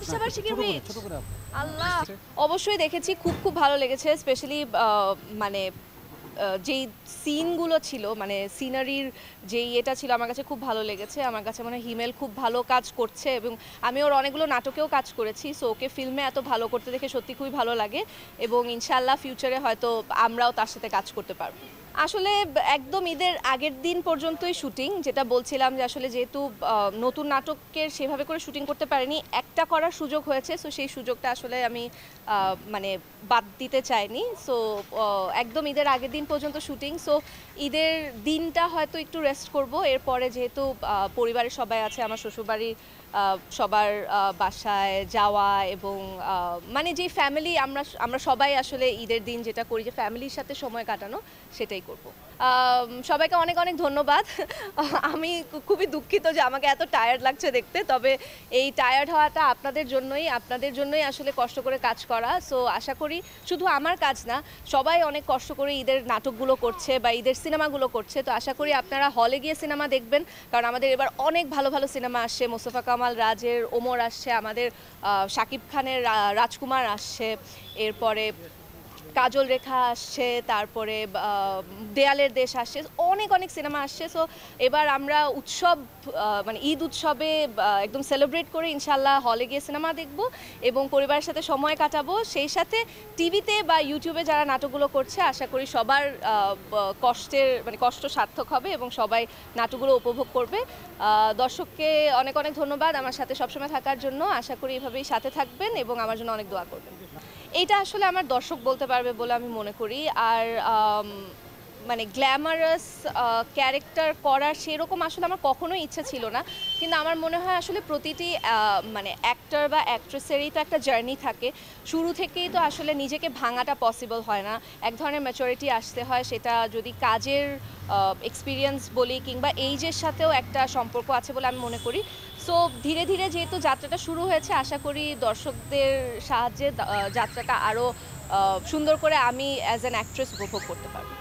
প্রতিষ্ঠাবার্ষিকী which আল্লাহ অবশ্যই দেখেছি, খুব খুব ভালো লেগেছে। স্পেশালি মানে যেই সিনগুলো ছিল, মানে সিনারির যেই এটা ছিল, আমার কাছে খুব ভালো লেগেছে। আমার কাছে মনে হয় হিমেল খুব ভালো কাজ করছে এবং আমি ওর অনেকগুলো নাটকেও কাজ করেছি। সো ওকে ফিল্মে এত ভালো করতে দেখে সত্যি খুবই ভালো লাগে এবং ইনশাআল্লাহ ফিউচারে হয়তো আমরাও তার সাথে কাজ করতে পারবো। আসলে একদম ঈদের আগের দিন পর্যন্তই শুটিং, যেটা বলছিলাম যে আসলে যেহেতু নতুন নাটকের সেভাবে করে শুটিং করতে পারিনি, একটা করার সুযোগ হয়েছে। সো সেই সুযোগটা আসলে আমি মানে বাদ দিতে চাইনি। সো একদম ঈদের আগের দিন পর্যন্ত শুটিং। সো ঈদের দিনটা হয়তো একটু রেস্ট করব। এরপরে যেহেতু পরিবারের সবাই আছে, আমার শ্বশুরবাড়ির সবার বাসায় যাওয়া এবং মানে যে ফ্যামিলি, আমরা আমরা সবাই আসলে ঈদের দিন যেটা করি যে ফ্যামিলির সাথে সময় কাটানো, সেটাই করব। সবাইকে অনেক অনেক ধন্যবাদ। আমি খুবই দুঃখিত যে আমাকে এত টায়ার্ড লাগছে দেখতে, তবে এই টায়ার্ড হওয়াটা আপনাদের জন্যই আসলে কষ্ট করে কাজ করা। সো আশা করি শুধু আমার কাজ না, সবাই অনেক কষ্ট করে ঈদের নাটকগুলো করছে বা ঈদের সিনেমাগুলো করছে। তো আশা করি আপনারা হলে গিয়ে সিনেমা দেখবেন, কারণ আমাদের এবার অনেক ভালো ভালো সিনেমা আসছে। মোস্তফা কামাল রাজের ওমর আসছে, আমাদের শাকিব খানের রাজকুমার আসছে, এরপরে কাজল রেখা আসছে, তারপরে দেয়ালের দেশ আসছে, অনেক অনেক সিনেমা আসছে। সো এবার আমরা উৎসব মানে ঈদ উৎসবে একদম সেলিব্রেট করে ইনশাল্লাহ হলে গিয়ে সিনেমা দেখব এবং পরিবারের সাথে সময় কাটাবো। সেই সাথে টিভিতে বা ইউটিউবে যারা নাটকগুলো করছে, আশা করি সবার কষ্ট সার্থক হবে এবং সবাই নাটকগুলো উপভোগ করবে। দর্শককে অনেক অনেক ধন্যবাদ আমার সাথে সবসময় থাকার জন্য। আশা করি এভাবেই সাথে থাকবেন এবং আমার জন্য অনেক দোয়া করবেন। এইটা আসলে আমার দর্শক বলতে পারবে বলে আমি মনে করি। আর মানে গ্ল্যামারাস ক্যারেক্টার করার সেরকম আসলে আমার কখনোই ইচ্ছা ছিল না, কিন্তু আমার মনে হয় আসলে প্রতিটি মানে অ্যাক্টর বা অ্যাক্ট্রেসেরই তো একটা জার্নি থাকে। শুরু থেকেই তো আসলে নিজেকে ভাঙাটা পসিবল হয় না, এক ধরনের ম্যাচুরিটি আসতে হয়। সেটা যদি কাজের এক্সপিরিয়েন্স বলি কিংবা এইজের সাথেও একটা সম্পর্ক আছে বলে আমি মনে করি। সো ধীরে ধীরে যেহেতু যাত্রাটা শুরু হয়েছে, আশা করি দর্শকদের সাহায্যে যাত্রাটা আরও সুন্দর করে আমি অ্যাজ অ্যান অ্যাক্ট্রেস উপভোগ করতে পারবো।